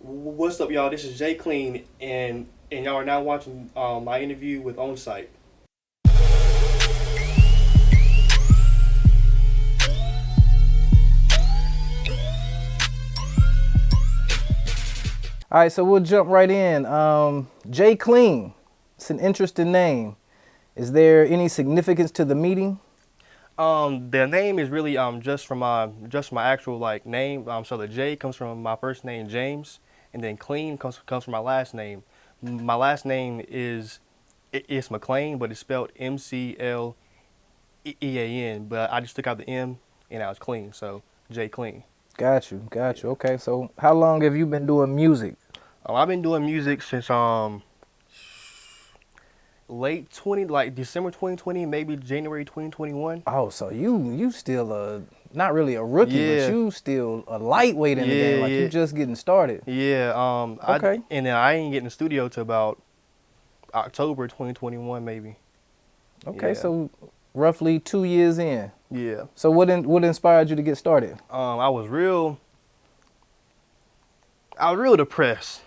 What's up, y'all? This is Jay Clean, and y'all are now watching my interview with OnSight. All right, so we'll jump right in. Jay Clean, it's an interesting name. Is there any significance to the meeting? The name is really just my actual like name. So the J comes from my first name James, and then Clean comes from my last name. My last name it's McLean, but it's spelled McLean. But I just took out the M, and now it's Clean. So Jay Clean. Got you. Okay, so how long have you been doing music? I've been doing music since late 20, like December 2020, maybe January 2021. Oh, so you still not really a rookie, Yeah. but you still a lightweight in the game, like you just getting started. Yeah. Okay. And then I ain't get in the studio till about October 2021, maybe. Okay, Yeah. so roughly 2 years in. Yeah. So what inspired you to get started? I was real depressed.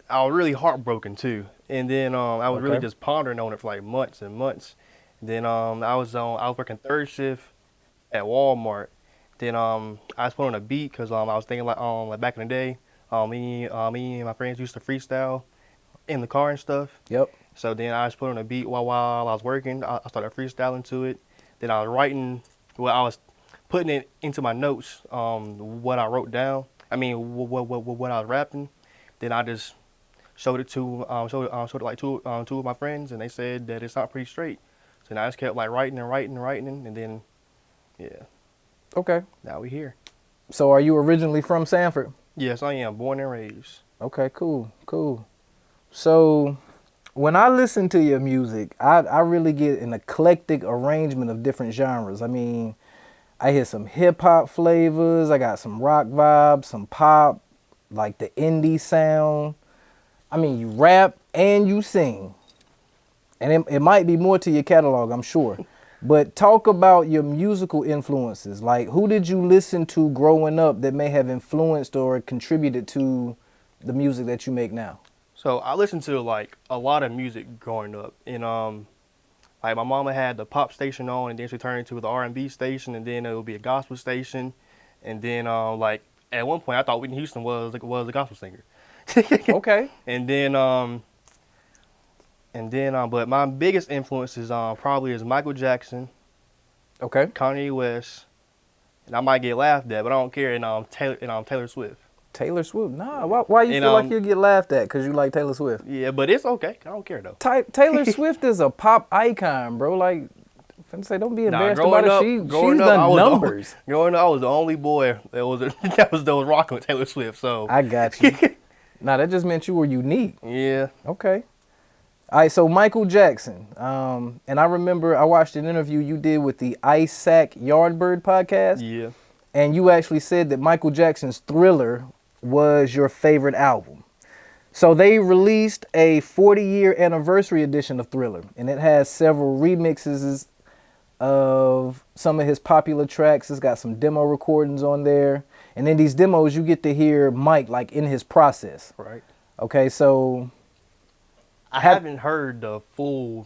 I was really heartbroken too. And then I was really Okay. just pondering on it for like months and months. Then I was working third shift at Walmart. Then I was put on a beat because I was thinking like back in the day, me and my friends used to freestyle in the car and stuff. Yep. So then I was put on a beat while I was working. I started freestyling to it. Then I was writing. Well, I was putting it into my notes. What I wrote down. I mean, what I was rapping. Then I just showed it to like two of my friends, and they said that it's not pretty straight. So then I just kept like writing, and then yeah, Okay. now we here. So are you originally from Sanford? Yes, I am born and raised. Okay, cool. So when I listen to your music, I really get an eclectic arrangement of different genres. I mean, I hear some hip hop flavors, I got some rock vibes, some pop, like the indie sound. I mean, you rap and you sing. And it might be more to your catalog, I'm sure. But talk about your musical influences. Like, who did you listen to growing up that may have influenced or contributed to the music that you make now? So I listened to like a lot of music growing up, and like my mama had the pop station on, and then she turned into the R&B station, and then it would be a gospel station, and then like at one point I thought Whitney Houston was a gospel singer. Okay. But my biggest influences probably is Michael Jackson, Okay. Kanye West, and I might get laughed at, but I don't care. And Taylor Swift. Taylor Swift? Nah, why you And, feel like you get laughed at because you like Taylor Swift? Yeah, but it's okay. I don't care though. Taylor Swift is a pop icon, bro. Like, I'm say, don't be embarrassed growing about up, it. She's growing up, done numbers. Growing up, I was the only boy that was rocking with Taylor Swift. So I got you. Nah, that just meant you were unique. yeah. Okay. All right, so Michael Jackson. And I remember I watched an interview you did with the Isaac Yardbird podcast. Yeah. And you actually said that Michael Jackson's Thriller was your favorite album. So they released a 40-year anniversary edition of Thriller, and it has several remixes of some of his popular tracks. It's got some demo recordings on there. And in these demos, you get to hear Mike like in his process. Right. Okay, so I haven't heard the full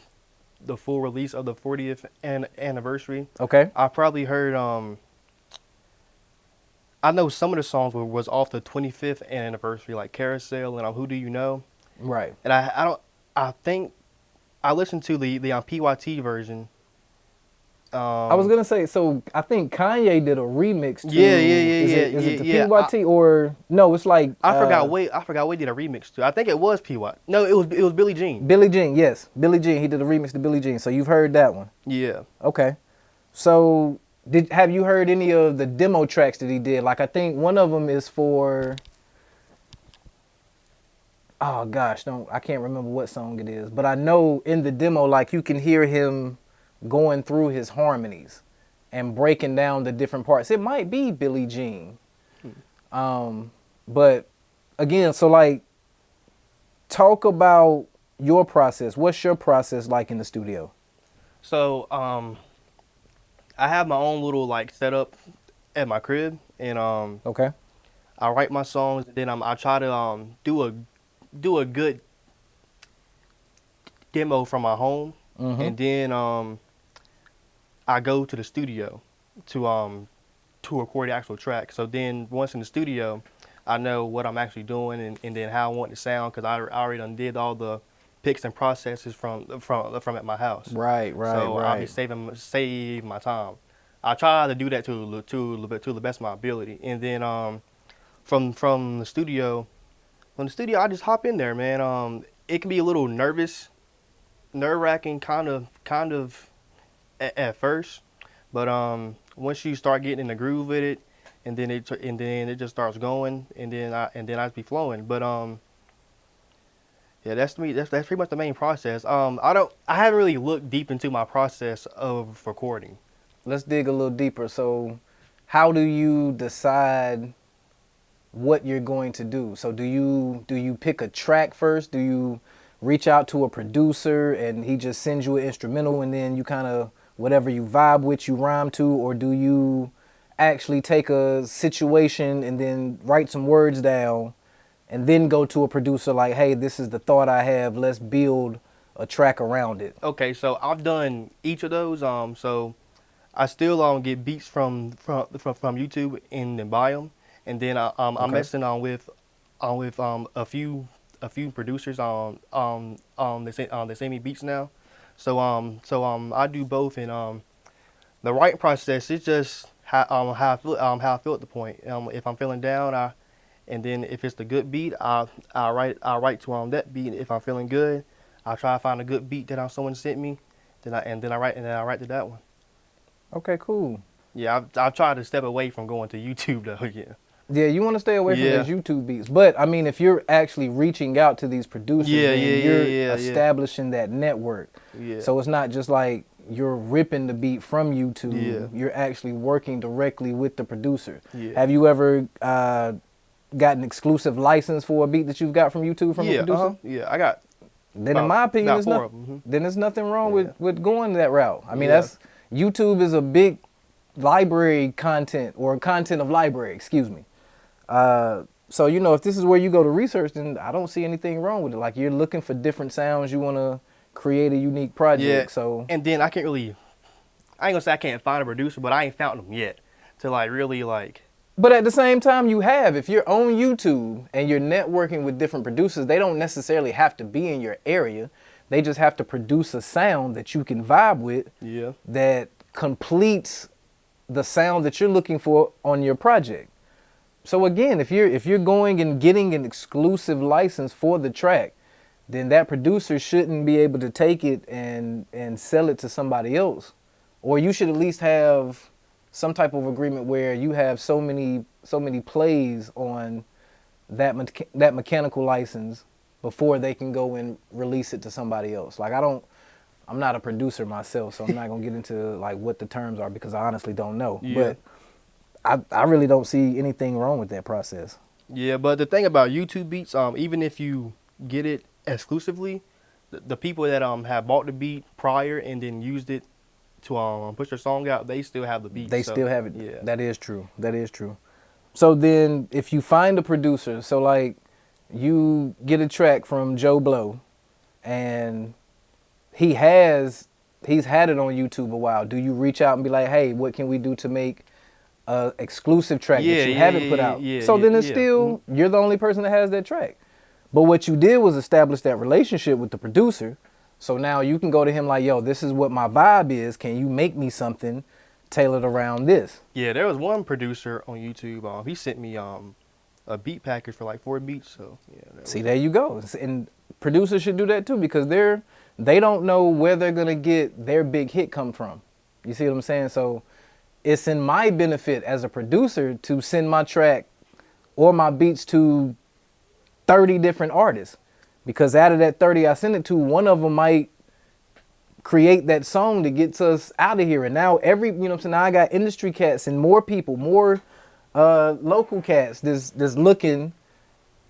release of the 40th anniversary. okay. I probably heard I know some of the songs was off the 25th anniversary, like Carousel and Who Do You Know? Right. And I think I listened to the PYT version. I was gonna say, so I think Kanye did a remix to Is it the PYT or no, it's like I forgot what did a remix to. I think it was PYT. No, it was Billie Jean. Billie Jean, yes. Billie Jean, he did a remix to Billie Jean. So you've heard that one. Yeah. Okay. So have you heard any of the demo tracks that he did? Like I think one of them is for oh gosh, I can't remember what song it is, but I know in the demo like you can hear him going through his harmonies and breaking down the different parts. It might be Billie Jean. But again, so like talk about your process. What's your process like in the studio? So I have my own little like setup at my crib, and Okay. I write my songs, then I try to do a good demo from my home, Mm-hmm. and then I go to the studio to record the actual track. So then once in the studio, I know what I'm actually doing and then how I want it to sound because I already done did all the picks and processes from at my house. Right, right, So I'll be right. save my time. I try to do that to the best of my ability, and then from the studio, I just hop in there, man. It can be a little nerve wracking, kind of at first, but once you start getting in the groove with it, and then it just starts going, and then I just be flowing. But yeah, that's me. That's pretty much the main process. I haven't really looked deep into my process of recording. Let's dig a little deeper. So, how do you decide what you're going to do? So, do you pick a track first? Do you reach out to a producer and he just sends you an instrumental and then you kind of whatever you vibe with you rhyme to, or do you actually take a situation and then write some words down and then go to a producer like, hey, this is the thought I have, let's build a track around it? Okay, so I've done each of those. So I still get beats from YouTube and then buy them, and then I'm Okay. messing with a few producers they send me beats now. So I do both, and the writing process is just how I feel at the point. If I'm feeling down, and then if it's the good beat, I write to that beat. If I'm feeling good, I try to find a good beat that someone sent me, then I write to that one. Okay, cool. Yeah, I've tried to step away from going to YouTube though. Yeah. Yeah, you want to stay away from Yeah. those YouTube beats. But, I mean, if you're actually reaching out to these producers, Yeah, then yeah, you're yeah, yeah, establishing that network. yeah. So it's not just like you're ripping the beat from YouTube. Yeah. You're actually working directly with the producer. Yeah. Have you ever got an exclusive license for a beat that you've got from YouTube from a Yeah, producer? yeah. I got Then in my opinion, about there's four not, of them. then there's nothing wrong Yeah. with going that route. I mean, Yeah. that's YouTube is a big library content or content of library, excuse me. So, you know, if this is where you go to research, then I don't see anything wrong with it. Like, you're looking for different sounds. You want to create a unique project. Yeah. So, And then I ain't gonna say I can't find a producer, but I ain't found them yet to like really like. but at the same time, you have, if you're on YouTube and you're networking with different producers, they don't necessarily have to be in your area. They just have to produce a sound that you can vibe with Yeah. that completes the sound that you're looking for on your project. So again, if you're going and getting an exclusive license for the track, then that producer shouldn't be able to take it and sell it to somebody else. Or you should at least have some type of agreement where you have so many plays on that mechanical license before they can go and release it to somebody else. Like, I'm not a producer myself, so I'm not gonna get into like what the terms are because I honestly don't know. Yeah. But I really don't see anything wrong with that process. Yeah, but the thing about YouTube beats, even if you get it exclusively, the people that have bought the beat prior and then used it to push their song out, they still have the beat. They so, still have it. Yeah. That is true. That is true. So then if you find a producer, so like you get a track from Joe Blow and he's had it on YouTube a while. Do you reach out and be like, hey, what can we do to make a exclusive track that you haven't put out? So then it's still, you're the only person that has that track. But what you did was establish that relationship with the producer. So now you can go to him like, yo, this is what my vibe is. Can you make me something tailored around this? Yeah, there was one producer on YouTube. He sent me a beat package for like 4 beats. So yeah. See, there you go. And producers should do that too because they don't know where they're gonna get their big hit come from. You see what I'm saying? So it's in my benefit as a producer to send my track or my beats to 30 different artists. Because out of that 30 I send it to, one of them might create that song that gets us out of here. And now you know what I'm saying, now I got industry cats and more people, more local cats that's looking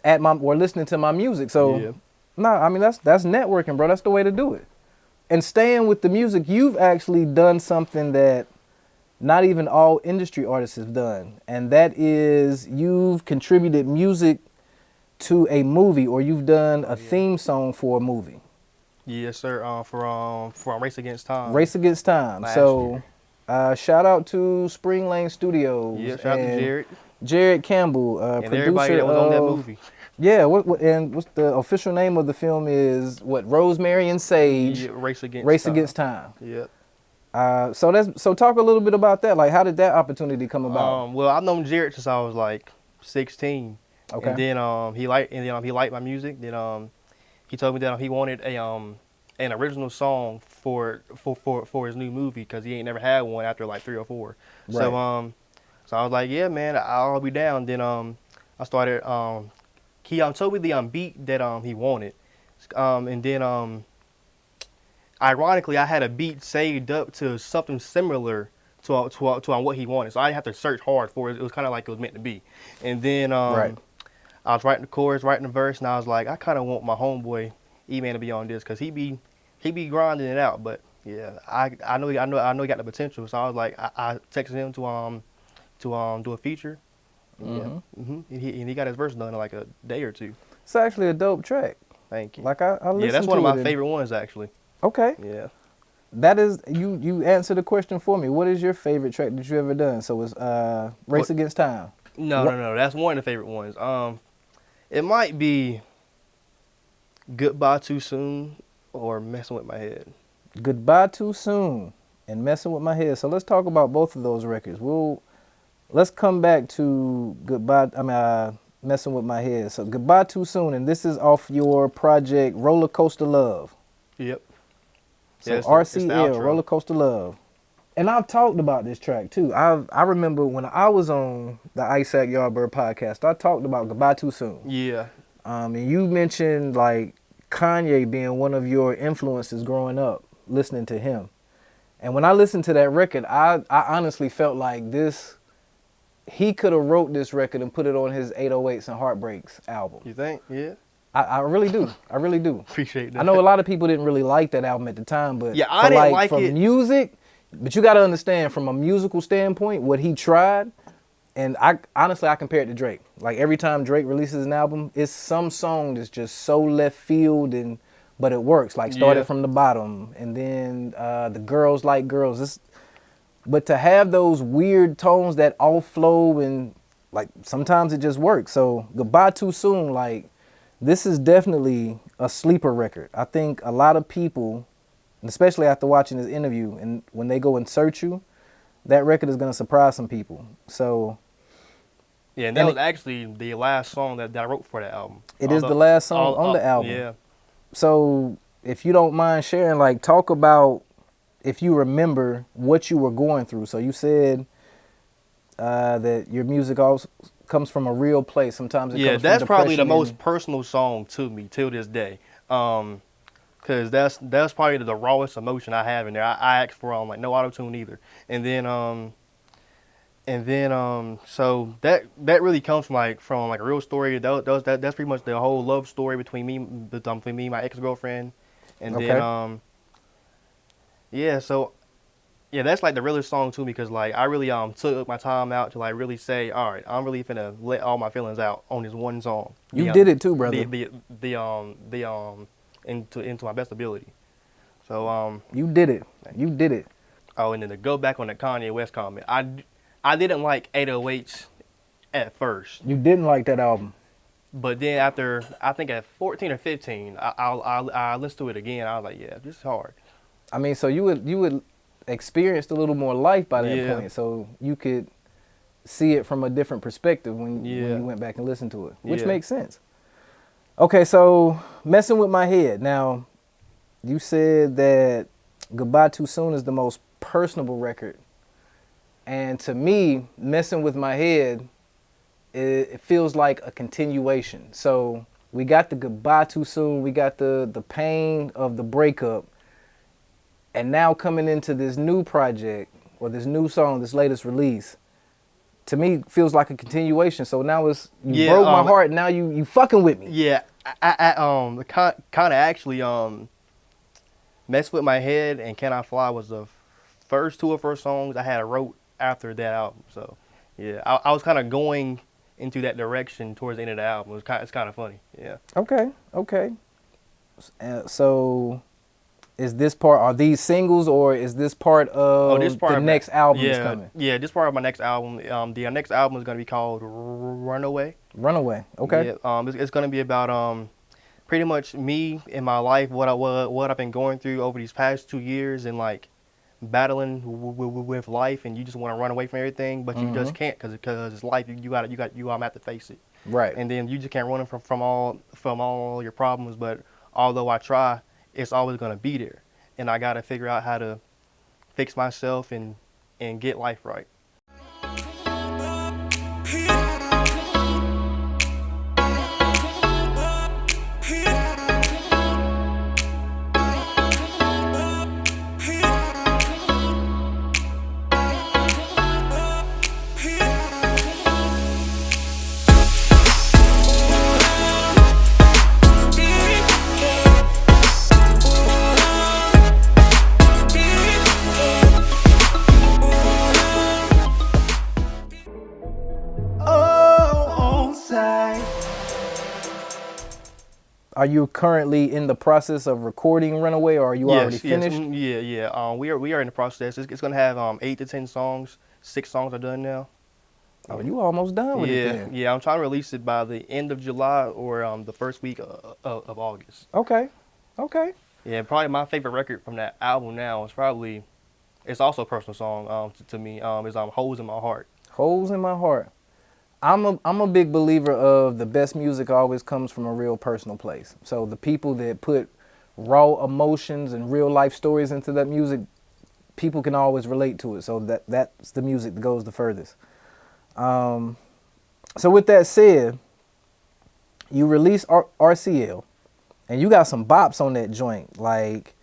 at or listening to my music. So Yeah. no, I mean that's networking, bro. That's the way to do it. And staying with the music, you've actually done something that not even all industry artists have done, and that is you've contributed music to a movie, or you've done a theme song for a movie. Yes, sir. For Race Against Time. Race Against Time. Last So, year. shout out to Spring Lane Studios. Yeah, shout out to Jared. Jared Campbell, And producer everybody that was on that movie. Yeah, and what's the official name of the film is what? Rosemary and Sage. Yeah, Race Race Against Time. Yep. So talk a little bit about that. Like, how did that opportunity come about? Well, I've known Jared since I was like 16. Okay. And then he liked my music. Then he told me that he wanted an original song for his new movie because he ain't never had one after like 3 or 4. Right. So I was like, yeah, man, I'll be down. Then I started he told me the beat that he wanted, and then ironically I had a beat saved up to something similar to what he wanted, so I didn't have to search hard for it. It was kind of like it was meant to be. And then Right. I was writing the chorus, writing the verse, and I was like, I kind of want my homeboy E-Man to be on this because he be grinding it out. But yeah, I know he got the potential, so I was like, I texted him to do a feature. Yeah. And he got his verse done in like a day or 2. It's actually a dope track. Thank you. Like I listened to it. Yeah, that's one of my favorite ones actually. Okay. Yeah. That is you answered the question for me. What is your favorite track that you ever done? So it's Race Against Time. No. That's one of the favorite ones. It might be Goodbye Too Soon or Messing With My Head. Goodbye Too Soon and Messing With My Head. So let's talk about both of those records. Let's come back to Messing With My Head. So Goodbye Too Soon, and this is off your project Roller Coaster Love. Yep. So Yeah, RCL, Roller Coaster Love. And I've talked about this track too. I remember when I was on the Isaac Yardbird podcast, I talked about Goodbye Too Soon. Yeah. And you mentioned like Kanye being one of your influences growing up, listening to him. And when I listened to that record, I honestly felt like he could have wrote this record and put it on his 808s and Heartbreaks album. You think? Yeah. I really do. I really do. Appreciate that. I know a lot of people didn't really like that album at the time, but yeah, I didn't like from it. music, but you got to understand from a musical standpoint what he tried. And I compare it to Drake. Like every time Drake releases an album, it's some song that's just so left field but it works. Like Started From the Bottom, and then the Girls Like Girls. But to have those weird tones that all flow and like sometimes it just works. So Goodbye Too Soon, like this is definitely a sleeper record. I think a lot of people, especially after watching this interview, and when they go and search you, that record is gonna surprise some people. So yeah, and that was actually the last song that I wrote for that album. It is the last song on the album. Yeah. So if you don't mind sharing, like talk about if you remember what you were going through. So you said that your music also comes from a real place. Sometimes it comes from that's probably the depression most personal song to me till this day. Cause that's probably the rawest emotion I have in there. I asked for like no auto tune either, and then so that really comes from a real story. That's pretty much the whole love story between me and my ex-girlfriend, and then so yeah, that's like the realest song to me because like I really took my time out to like really say, all right, I'm really finna let all my feelings out on this one song. You did it too, brother. Into my best ability. So you did it. You did it. Oh, and then to go back on the Kanye West comment, I didn't like 808s at first. You didn't like that album. But then after, I think at 14 or 15, I listened to it again. I was like, yeah, this is hard. I mean, so you would experienced a little more life by that point, so you could see it from a different perspective when you went back and listened to it, which makes sense. Okay, so Messing With My Head. Now, you said that Goodbye Too Soon is the most personable record. And to me, Messing With My Head, it feels like a continuation. So we got the Goodbye Too Soon, we got the pain of the breakup, and now coming into this new project or this new song, this latest release, to me feels like a continuation. So now you broke my heart, and now you fucking with me. Yeah, I kind of actually Mess With My Head and Can I Fly was the first 2 or 3 songs I had wrote after that album. So yeah, I was kind of going into that direction towards the end of the album. It's kind of funny. Yeah. Okay, okay. So is this part, are these singles, or is this part Oh, this of part the of next album that's yeah, coming? yeah, this part of my next album. The next album is gonna be called Runaway. Runaway. Okay. Yeah. It's gonna be about pretty much me in my life, what I've been going through over these past 2 years, and like battling with life, and you just want to run away from everything, but you just can't because it's life. You have to face it, Right. and then you just can't run from all your problems. But although I try, it's always gonna be there, and I gotta figure out how to fix myself and get life right. Oh, OnSight. Are you currently in the process of recording Runaway, or are you already finished? Yeah. We are in the process. It's gonna have 8 to 10 songs. 6 songs are done now. Oh, you almost done with it then. Yeah. I'm trying to release it by the end of July or the first week of August. Okay. Okay. Yeah, probably my favorite record from that album now is probably, it's also a personal song to me. Is Holes in My Heart. Holes in My Heart. I'm a big believer of the best music always comes from a real personal place. So the people that put raw emotions and real life stories into that music, people can always relate to it. So that's the music that goes the furthest. So with that said, you release RCL, and you got some bops on that joint, like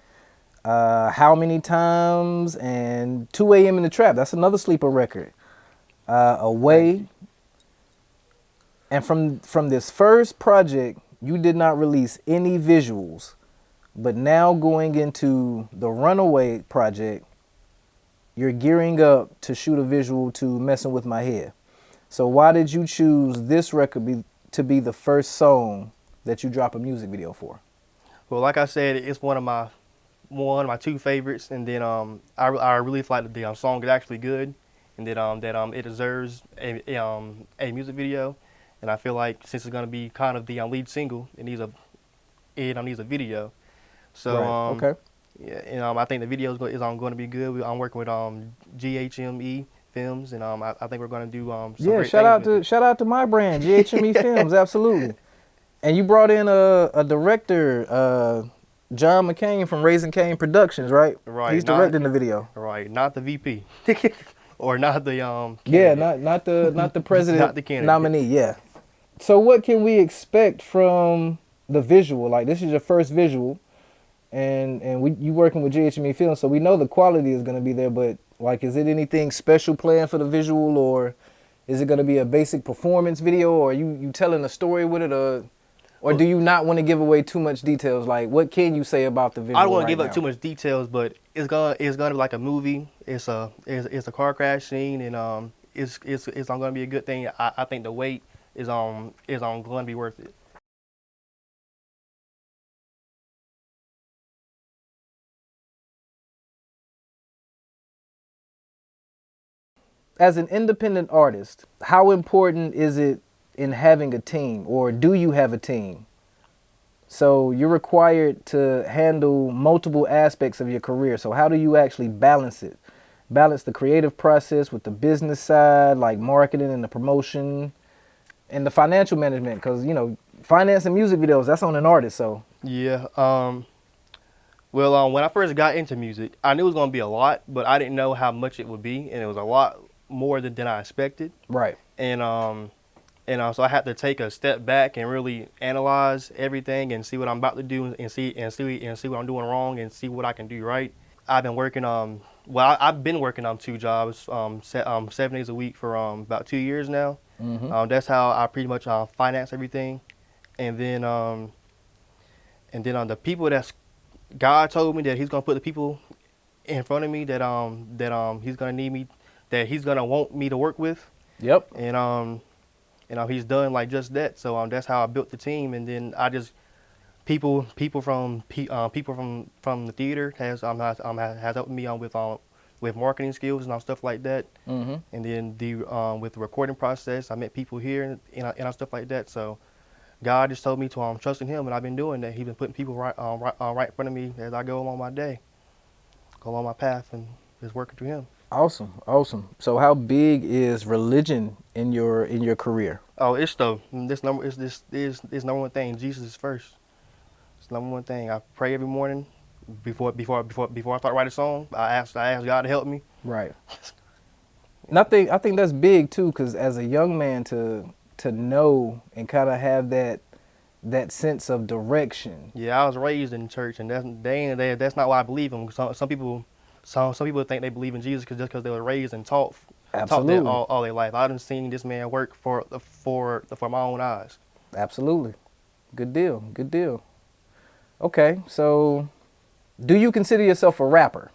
How Many Times and 2 a.m. in the Trap. That's another sleeper record. Away. And from this first project, you did not release any visuals, but now going into the Runaway project, you're gearing up to shoot a visual to Messing With My Head. So why did you choose this record to be the first song that you drop a music video for? Well, like I said, it's one of my two favorites, and then I really feel like the song is actually good, and that it deserves a music video. And I feel like since it's gonna be kind of the lead single, it needs a video. So Right. Okay. yeah, and I think the video is going to be good. I'm working with GHMEFilms, and I think we're going to do some Yeah, great shout things out to my brand, GHMEFilms, absolutely. And you brought in a director, John McCain from Raising Cane Productions, right? Right. He's directing the video. Right, not the VP, or not the Yeah, candidate. not the president Not the candidate. nominee. Yeah. So what can we expect from the visual? Like, this is your first visual, and you working with GHME Films, so we know the quality is going to be there. But like, is it anything special planned for the visual, or is it going to be a basic performance video, or you telling a story with it, or do you not want to give away too much details? Like, what can you say about the visual? I don't want right to give now? up too much details, but it's gonna be like a movie. It's a car crash scene, and it's gonna be a good thing. I think the wait is going to be worth it. As an independent artist, how important is it in having a team, or do you have a team? So you're required to handle multiple aspects of your career. So how do you actually balance it? Balance the creative process with the business side, like marketing and the promotion, and the financial management, because, you know, financing music videos, that's on an artist. So Yeah. Well, when I first got into music, I knew it was gonna be a lot, but I didn't know how much it would be, and it was a lot more than I expected. right. And so I had to take a step back and really analyze everything and see what I'm about to do, and see what I'm doing wrong, and see what I can do right. I've been working I've been working on 2 jobs, 7 days a week for about 2 years now. That's how I pretty much finance everything, and then on the people that's, God told me that He's gonna put the people in front of me that He's gonna need me that he's gonna want me to work with, Yep. and he's done like just that. So that's how I built the team, and then I just people from the theater has helped me with marketing skills and stuff like that. Mm-hmm. And then with the recording process, I met people here and stuff like that. So God just told me to trust in Him, and I've been doing that. He's been putting people right in front of me as I go along my day, go along my path, and just working through Him. Awesome, awesome. So how big is religion in your career? Oh, it's this number number one thing. Jesus is first. It's number one thing. I pray every morning before I start writing a song. I ask God to help me. Right. And I think that's big too, because as a young man to know and kind of have that sense of direction. Yeah, I was raised in church, and that's not why I believe Him. Some people think they believe in Jesus just because they were raised and taught Absolutely. that all their life. I done seen this man work for my own eyes. Absolutely. Good deal. Good deal. Okay, so do you consider yourself a rapper?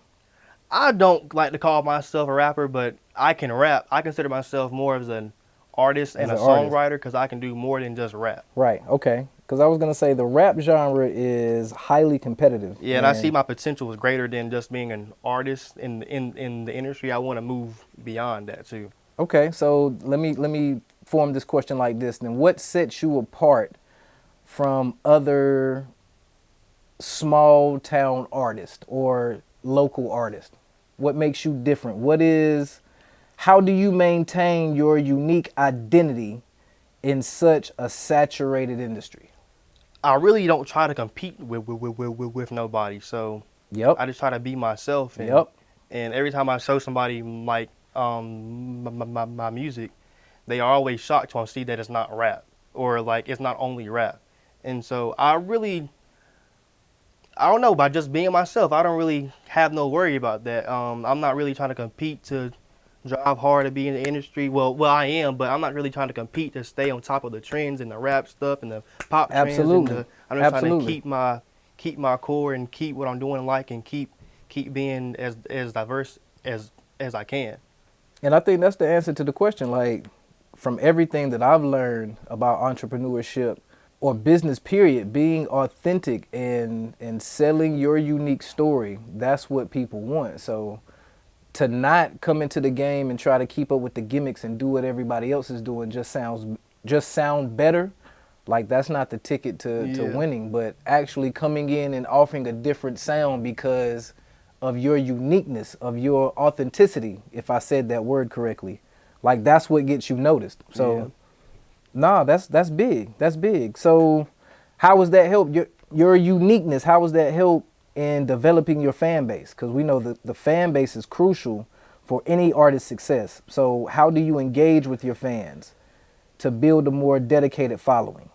I don't like to call myself a rapper, but I can rap. I consider myself more as an artist and a songwriter because I can do more than just rap. Right, okay. Because I was going to say the rap genre is highly competitive. Yeah, and I see my potential is greater than just being an artist in the industry. I want to move beyond that too. Okay, so let me form this question like this. Then what sets you apart from other small town artists or local artists? What makes you different? How do you maintain your unique identity in such a saturated industry? I really don't try to compete with nobody. So Yep. I just try to be myself. And, Yep. And every time I show somebody like my music, they are always shocked to see that it's not rap or like it's not only rap. And so I don't know, by just being myself, I don't really have no worry about that. I'm not really trying to compete to drive hard to be in the industry. Well, I am, but I'm not really trying to compete to stay on top of the trends and the rap stuff and the pop trends. Absolutely. I'm just trying to keep my core and keep what I'm doing and keep being as diverse as I can. And I think that's the answer to the question. Like, from everything that I've learned about entrepreneurship or business period, being authentic and selling your unique story, that's what people want. So to not come into the game and try to keep up with the gimmicks and do what everybody else is doing just sound better. Like, that's not the ticket to winning, but actually coming in and offering a different sound because of your uniqueness, of your authenticity, if I said that word correctly. Like, that's what gets you noticed. So that's big. That's big. So how has that helped your uniqueness? How has that helped in developing your fan base? Because we know that the fan base is crucial for any artist's success. So how do you engage with your fans to build a more dedicated following?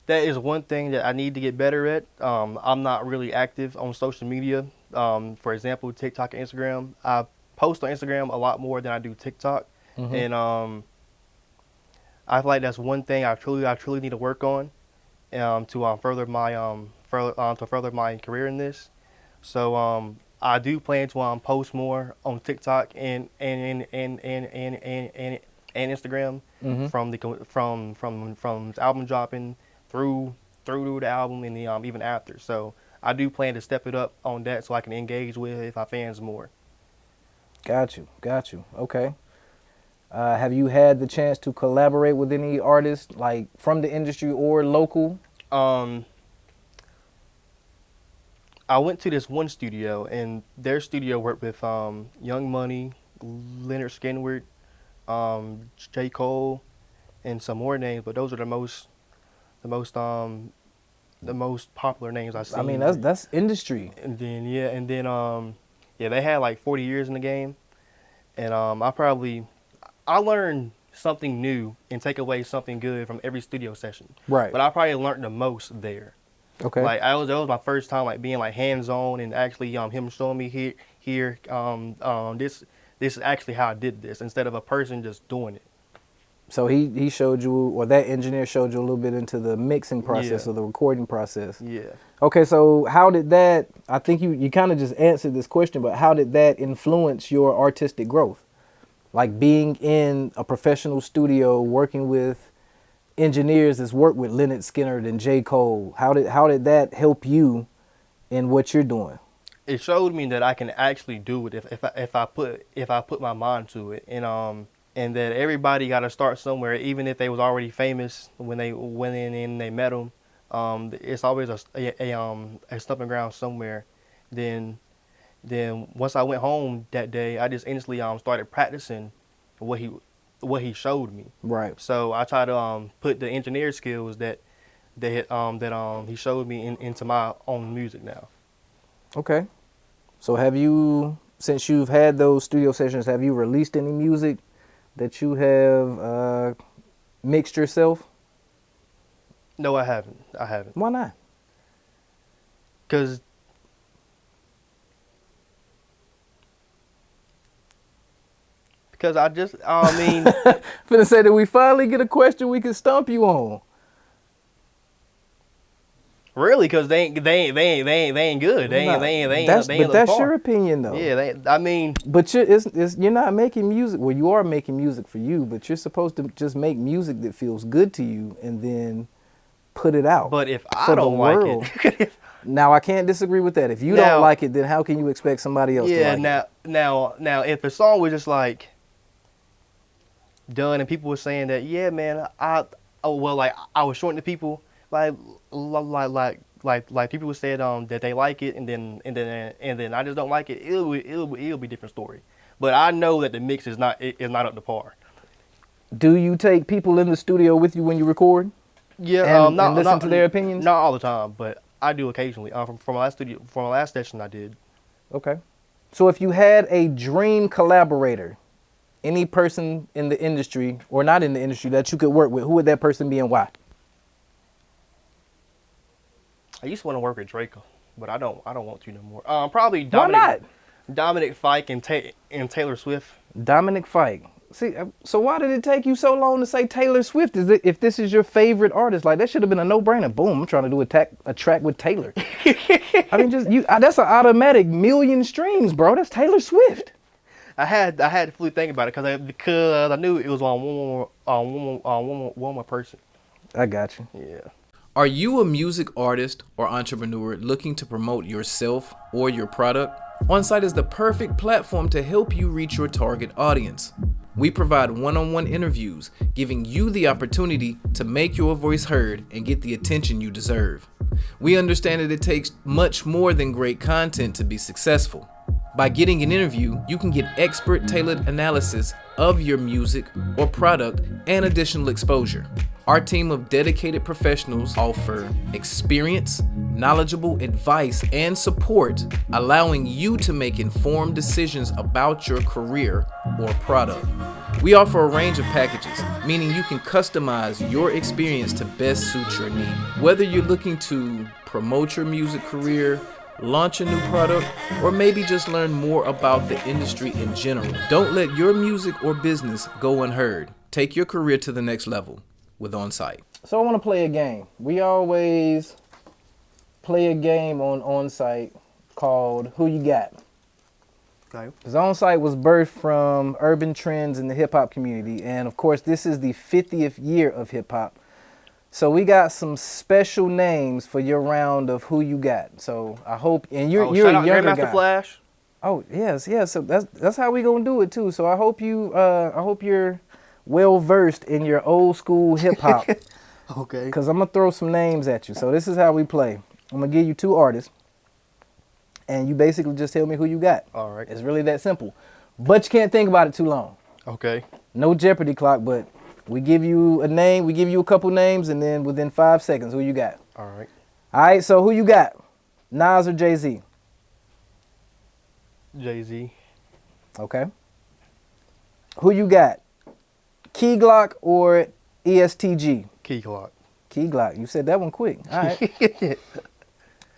That is one thing that I need to get better at. I'm not really active on social media. For example, TikTok and Instagram. I post on Instagram a lot more than I do TikTok. Mm-hmm. And I feel like that's one thing I truly need to work on to further my career in this. So I do plan to post more on TikTok and Instagram. Mm-hmm. from album dropping through the album and even after. So I do plan to step it up on that so I can engage with my fans more. Got you. Okay. Have you had the chance to collaborate with any artists, like from the industry or local? I went to this one studio, and their studio worked with Young Money, Leonard Skinward, J. Cole, and some more names, but those are the most popular names I've seen. I mean, that's industry. And then they had like 40 years in the game, and I learned something new and take away something good from every studio session. Right. But I probably learned the most there. Okay. Like that was my first time like being like hands on and actually him showing me here this is actually how I did this instead of a person just doing it. So he showed you, or that engineer showed you a little bit into the mixing process or the recording process. Yeah. Okay, so how did that, I think you kind of just answered this question, but how did that influence your artistic growth? Like being in a professional studio, working with engineers that's worked with Leonard Skinner and J. Cole. How did that help you in what you're doing? It showed me that I can actually do it if I put my mind to it, and that everybody got to start somewhere, even if they was already famous when they went in and they met them. It's always a stumping ground somewhere. Then once I went home that day, I just instantly started practicing what he showed me. Right. So I try to put the engineer skills that he showed me into my own music now. Okay. So have you, since you've had those studio sessions, have you released any music that you have mixed yourself? No, I haven't. I haven't. Why not? Because I mean, Finna say that we finally get a question we can stump you on. really, because they ain't good. They ain't But that's your opinion though. Yeah, I mean, But you're not making music. Well, you are making music for you, but you're supposed to just make music that feels good to you and then put it out. but if I for the don't like world. it, Now, I can't disagree with that. If you Now- don't like it, then how can you expect somebody else to yeah. like it? Now, if the song was just like done and people were saying that, yeah, man, I was showing to people like people who said that they like it and then I just don't like it. It'll be a different story. But I know that the mix is not up to par. Do you take people in the studio with you when you record? Yeah, And listen to their opinions? Not all the time, but I do occasionally. From my last session, I did. Okay. So if you had a dream collaborator, any person in the industry or not in the industry that you could work with, who would that person be and why? I used to want to work with Draco, but I don't want to no more. Probably Why not? Domonic Fike and Taylor Swift. Domonic Fike. See, so why did it take you so long to say Taylor Swift? If this is your favorite artist, like that should have been a no-brainer. Boom! I'm trying to do a track with Taylor. I mean, that's an automatic million streams, bro. That's Taylor Swift. I had to fully think about it because I knew it was on one more person. I got you. Yeah. Are you a music artist or entrepreneur looking to promote yourself or your product? OnSight is the perfect platform to help you reach your target audience. We provide one-on-one interviews, giving you the opportunity to make your voice heard and get the attention you deserve. We understand that it takes much more than great content to be successful. By getting an interview, you can get expert tailored analysis of your music or product and additional exposure. Our team of dedicated professionals offer experience, knowledgeable advice, and support, allowing you to make informed decisions about your career or product. We offer a range of packages, meaning you can customize your experience to best suit your need. Whether you're looking to promote your music career, launch a new product, or maybe just learn more about the industry in general, don't let your music or business go unheard. Take your career to the next level with OnSight. So I want to play a game. We always play a game on OnSight called Who You Got? Okay. Because OnSight was birthed from urban trends in the hip-hop community. And, of course, this is the 50th year of hip-hop. So we got some special names for your round of Who You Got. So I hope, and you're shout a out younger Grandmaster guy. Flash. Oh, yes. So that's how we gonna do it too. So I hope you're well versed in your old school hip hop. Okay. Because I'm gonna throw some names at you. So this is how we play. I'm gonna give you two artists, and you basically just tell me who you got. All right. It's really that simple. But you can't think about it too long. Okay. No Jeopardy clock, but we give you a name, we give you a couple names, and then within 5 seconds, who you got? All right. All right, so who you got? Nas or Jay-Z? Jay-Z. Okay. Who you got? Key Glock or ESTG? Key Clock. Key Glock. You said that one quick. All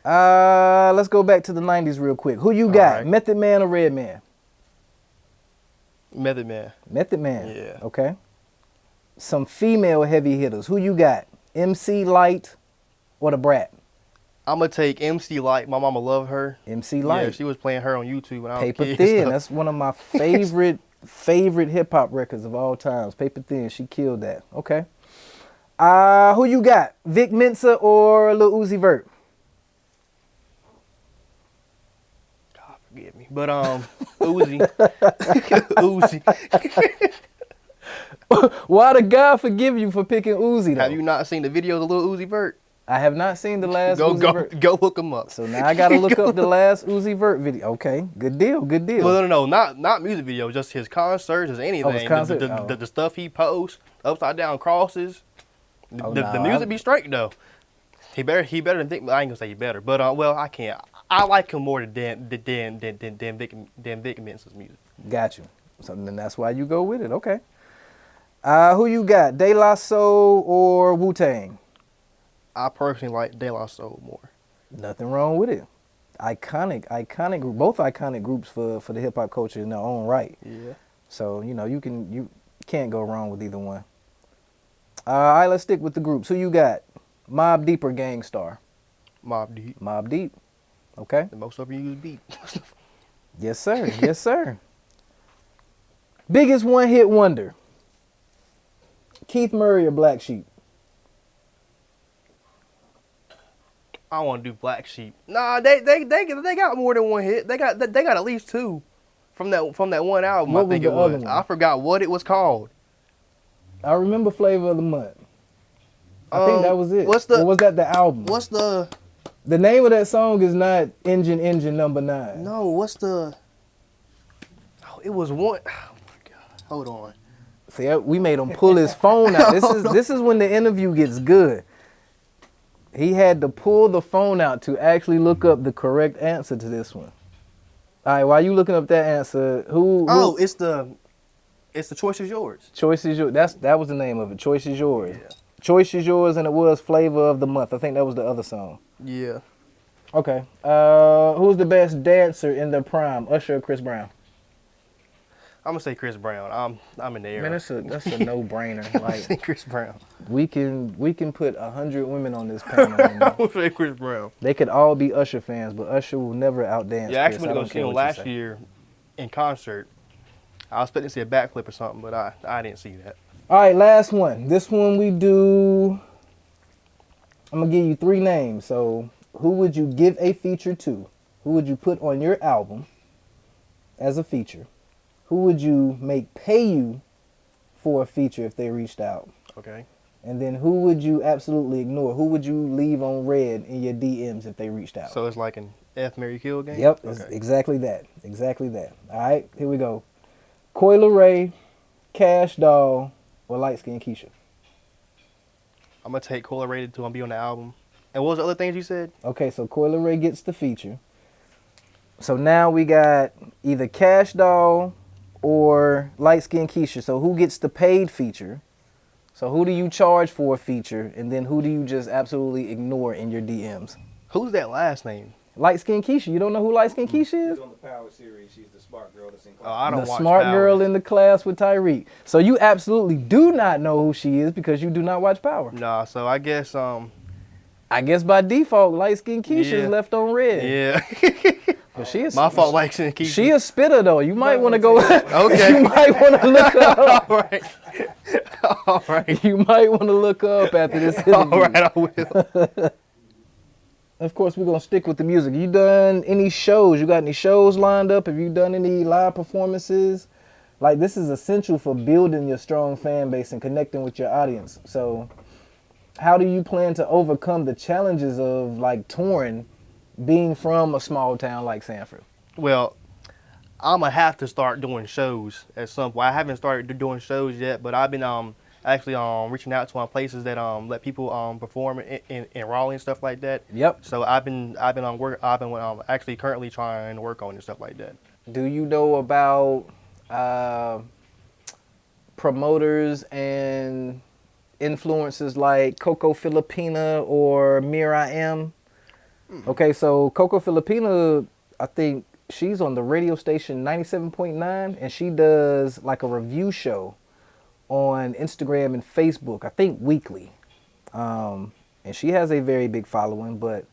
right. Let's go back to the 90s real quick. Who you got? right. Method Man or Redman? Method Man. Method Man. Yeah. Okay. Some female heavy hitters. Who you got? MC Light or the Brat? I'm gonna take MC Light. My mama love her. MC Light. Yeah, she was playing her on YouTube when I was a Paper kid. Thin. So. That's one of my favorite favorite hip hop records of all times. Paper Thin, she killed that. Okay. Who you got? Vic Mensa or Lil Uzi Vert? God forgive me, but Uzi, Uzi. Why the God forgive you for picking Uzi though? Have you not seen the videos of Lil Uzi Vert? I have not seen the last Go Uzi Vert. go look them up. So now I gotta look up the last Uzi Vert video. Okay, good deal, good deal. Well, no, not music videos, just his concerts, his anything. his concert? The stuff he posts, upside down crosses. The music be straight though. He better than Vic. I ain't gonna say he better, but well, I can't. I like him more than Vic Mensa's music. Got you. So then that's why you go with it. Okay. Who you got? De La Soul or Wu-Tang? I personally like De La Soul more. Nothing wrong with it. Iconic group. Both iconic groups for the hip hop culture in their own right. Yeah. So you can't go wrong with either one. All right, let's stick with the groups. Who you got? Mobb Deep or Gang Starr? Mobb Deep. Mobb Deep. Okay. The most of you use beat. Yes, sir. Yes, sir. Biggest one-hit wonder? Keith Murray or Black Sheep? I want to do Black Sheep. Nah, they got more than one hit. They got at least two from that one album. What I think was it the other was. one? I forgot what it was called. I remember Flavor of the Month. I think that was it. Or was that the album? What's the? The name of that song is not Engine Number 9. No, what's the? Oh, it was one. Oh my God! Hold on. See, we made him pull his phone out. This is when the interview gets good. He had to pull the phone out to actually look up the correct answer to this one. All right, while you looking up that answer, who? Oh, it's the Choice Is Yours. Choice Is Yours. That was the name of it. Choice Is Yours. Yeah. Choice Is Yours, and it was Flavor of the Month. I think that was the other song. Yeah. Okay. Who's the best dancer in their prime, Usher or Chris Brown? I'm gonna say Chris Brown. I'm in the air. Man, that's a no-brainer. I say Like Chris Brown. we can put 100 women on this panel. I'm gonna say Chris Brown. They could all be Usher fans, but Usher will never outdance. Yeah, I actually Chris. went to don't go see care him what you last say. year in concert. I was expecting to see a backflip or something, but I didn't see that. All right, last one. This one we do. I'm gonna give you 3 names. So, who would you give a feature to? Who would you put on your album as a feature? Who would you make pay you for a feature if they reached out? Okay. And then who would you absolutely ignore? Who would you leave on red in your DMs if they reached out? So it's like an F, Marry, Kill game? Yep, it's Okay. exactly that. Exactly that. All right, here we go. Coi Leray, Kash Doll, or Light Skin Keisha? I'm going to take Cola Rated to be on the album. And what was the other things you said? Okay, so Coi Leray gets the feature. So now we got either Kash Doll or Light Skin Keisha. So who gets the paid feature? So who do you charge for a feature? And then who do you just absolutely ignore in your DMs? Who's that last name? Light Skin Keisha. You don't know who Light Skin Keisha is? She's on the Power series. She's the smart girl that's in Oh, class. I don't The watch smart Power. girl in the class with Tyreek. So you absolutely do not know who she is because you do not watch Power. Nah, so I guess, I guess by default, Light Skin Keisha is Yeah. left on red. yeah. But she is My fault, like Keisha. She a spitter though. You might want to go. Okay. You might want to look her up. All right. All right. You might want to look her up after this interview. All right, I will. Of course, we're gonna stick with the music. You done any shows? You got any shows lined up? Have you done any live performances? Like, this is essential for building your strong fan base and connecting with your audience. So, how do you plan to overcome the challenges of like touring, being from a small town like Sanford? Well, I'm going to have to start doing shows at some point. I haven't started doing shows yet, but I've been actually reaching out to places that let people perform in Raleigh and stuff like that. Yep. So I've been actually currently trying to work on it and stuff like that. Do you know about promoters and influencers like Coco Filipina or Mir.I.Am? Okay, so Coco Filipina, I think she's on the radio station 97.9, and she does like a review show on Instagram and Facebook, I think weekly. And she has a very big following, but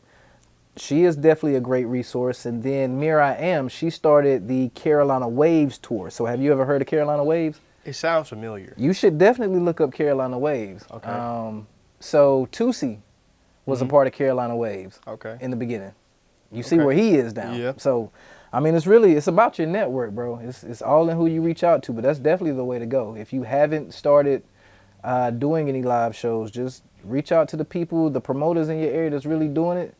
she is definitely a great resource. And then Mira Am, she started the Carolina Waves tour. So have you ever heard of Carolina Waves? It sounds familiar. You should definitely look up Carolina Waves. Okay. So Tusi was a part of Carolina Waves Okay. in the beginning. You see where he is now. Yeah. So, I mean, it's about your network, bro. It's all in who you reach out to, but that's definitely the way to go. If you haven't started doing any live shows, just reach out to the people, the promoters in your area that's really doing it.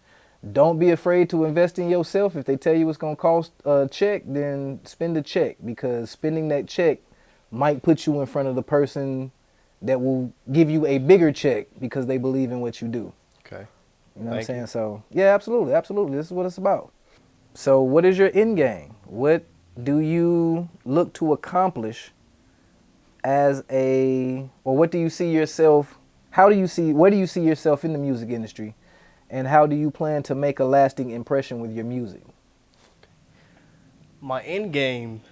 Don't be afraid to invest in yourself. If they tell you it's going to cost a check, then spend a check, because spending that check might put you in front of the person that will give you a bigger check because they believe in what you do. Okay. You know what I'm saying? So, yeah, absolutely, absolutely. This is what it's about. So, what is your end game? What do you look to accomplish as or what do you see yourself, where do you see yourself in the music industry? And how do you plan to make a lasting impression with your music? My end game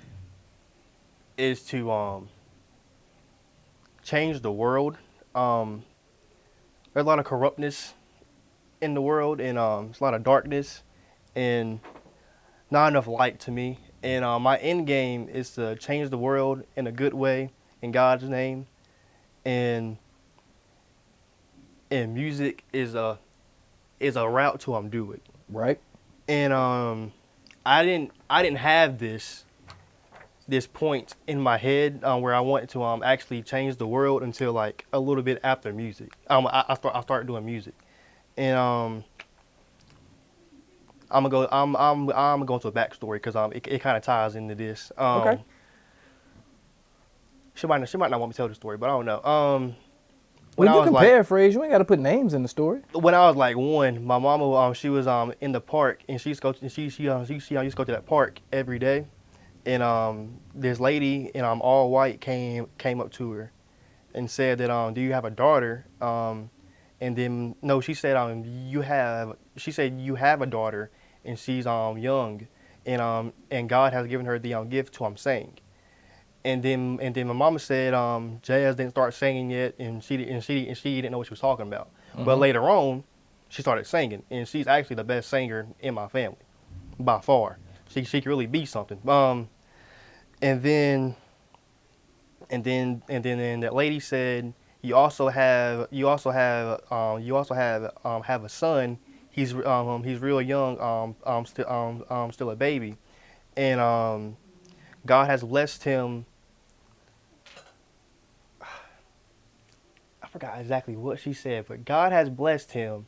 is to change the world. There's a lot of corruptness in the world, and there's a lot of darkness, and not enough light to me. And my end game is to change the world in a good way, in God's name. And music is a route to do it. Right. And I didn't have this point in my head where I wanted to actually change the world until like a little bit after music. I started doing music, and I'm gonna go into a backstory because it kind of ties into this. Okay. She might not want me to tell the story, but I don't know. Well, you can paraphrase. You ain't got to put names in the story. When I was like 1, my mama she was in the park, and she used to go to that park every day, and this lady in all white came up to her, and said that do you have a daughter? And then no, she said you have a daughter, and she's young, and God has given her the gift to sing. And then my mama said Jazz didn't start singing yet, and she didn't know what she was talking about. But later on, she started singing, and she's actually the best singer in my family, by far. She could really be something. And then that lady said you also have a son. He's real young, still a baby, and God has blessed him. I forgot exactly what she said, but God has blessed him,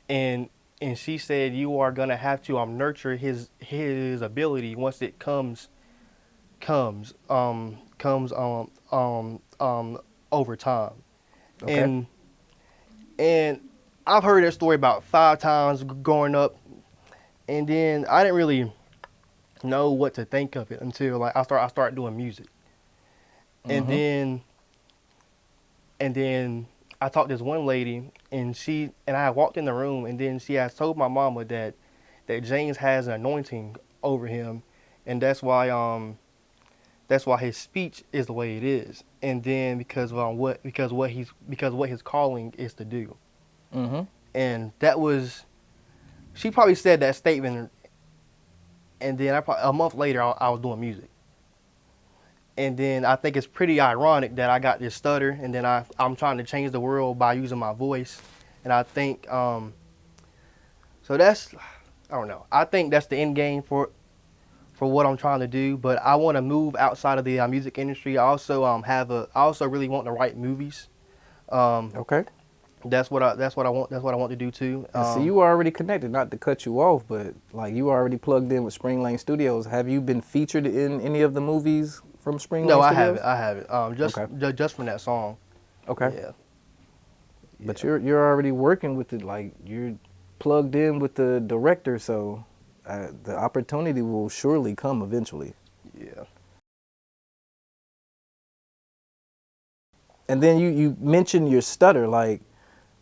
and she said you are gonna have to nurture his ability once it comes over time. Okay. And I've heard that story about 5 times growing up, and then I didn't really know what to think of it until like I started doing music. And then I talked to this one lady, and I walked in the room, and then she has told my mama that James has an anointing over him, and that's why his speech is the way it is. And then because what his calling is to do. And that was, she probably said that statement, and then a month later I was doing music. And then I think it's pretty ironic that I got this stutter, and then I'm trying to change the world by using my voice. And I think so that's, I don't know. I think that's the end game for what I'm trying to do. But I want to move outside of the music industry. I also really want to write movies. Okay. That's what I want to do too. So you were already connected, not to cut you off, but like you were already plugged in with Spring Lane Studios. Have you been featured in any of the movies from Spring Lane Studios? No, I haven't. Just from that song. Okay. Yeah. But you're already working with it, like you're plugged in with the director, so the opportunity will surely come eventually. Yeah. And then you mentioned your stutter, like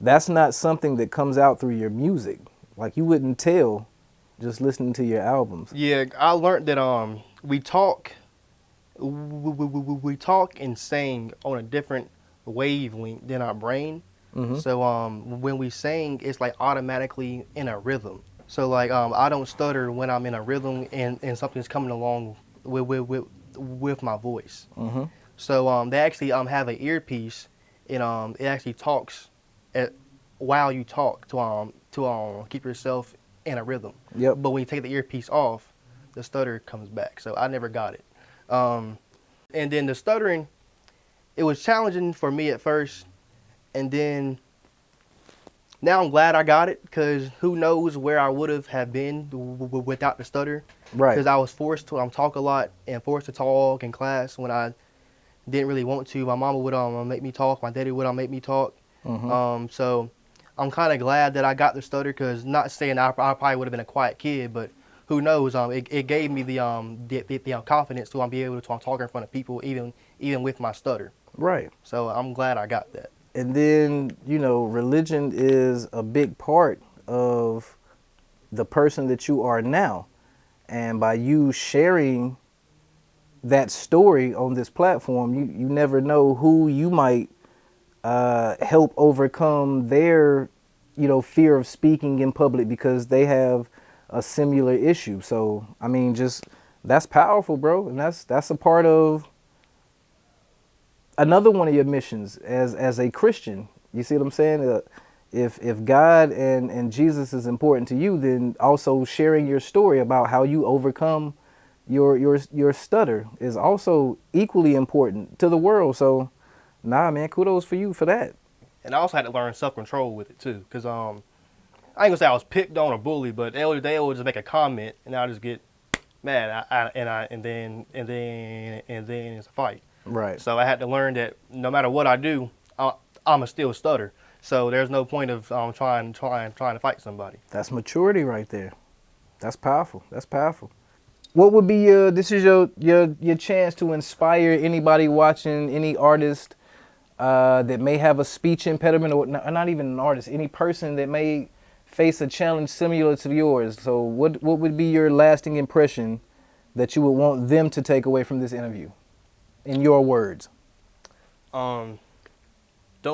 that's not something that comes out through your music. Like you wouldn't tell just listening to your albums. Yeah, I learned that we talk and sing on a different wavelength than our brain. So when we sing, it's like automatically in a rhythm. So like I don't stutter when I'm in a rhythm and something's coming along with my voice. Mm-hmm. So they actually have an earpiece, and it actually talks at, while you talk to keep yourself in a rhythm. Yep. But when you take the earpiece off, the stutter comes back. So I never got it. And then the stuttering, it was challenging for me at first, and then now I'm glad I got it, because who knows where I would have been without the stutter. Right. Because I was forced to talk a lot and forced to talk in class when I didn't really want to. My mama would make me talk. My daddy would make me talk. Mm-hmm. So I'm kind of glad that I got the stutter, because not saying I probably would have been a quiet kid, but who knows? It gave me the confidence to be able to talk in front of people, even with my stutter. Right. So I'm glad I got that. And then, you know, religion is a big part of the person that you are now. And by you sharing that story on this platform, you never know who you might help overcome their, you know, fear of speaking in public because they have a similar issue. So, I mean, just that's powerful, bro. And that's a part of another one of your missions as a Christian. You see what I'm saying? If God and Jesus is important to you, then also sharing your story about how you overcome your stutter is also equally important to the world. So, nah, man, kudos for you for that. And I also had to learn self-control with it too, because I ain't gonna say I was picked on or bullied, but they would just make a comment and I'll just get mad, and then it's a fight. Right. So I had to learn that no matter what I do, I'ma still stutter. So there's no point of trying to fight somebody. That's maturity right there. That's powerful. That's powerful. What would be your chance to inspire anybody watching, any artist that may have a speech impediment, or not even an artist, any person that may face a challenge similar to yours? So what would be your lasting impression that you would want them to take away from this interview, in your words? Don't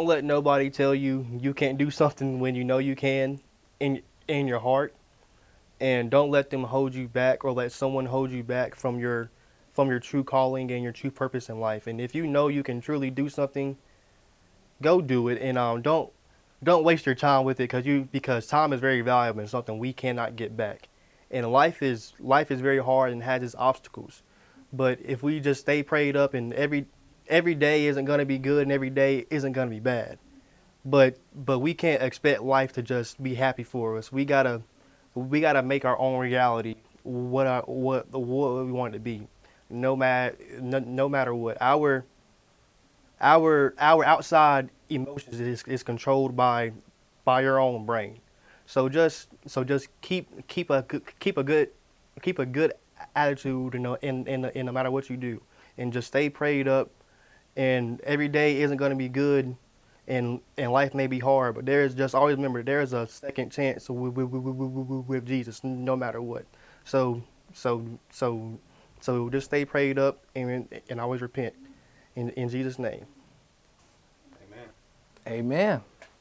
let nobody tell you you can't do something when you know you can in your heart, and don't let them hold you back or let someone hold you back from your true calling and your true purpose in life. And if you know you can truly do something, go do it, and don't waste your time with it, because time is very valuable and something we cannot get back. And life is very hard and has its obstacles. But if we just stay prayed up, and every day isn't going to be good and every day isn't going to be bad. But we can't expect life to just be happy for us. We gotta make our own reality what we want it to be. No matter what. Our outside emotions is controlled by your own brain. So just keep a good attitude, you know, in no matter what you do, and just stay prayed up. And every day isn't going to be good, and life may be hard, but just always remember there's a second chance with Jesus, no matter what. So just stay prayed up and always repent in Jesus' name. Amen. Amen.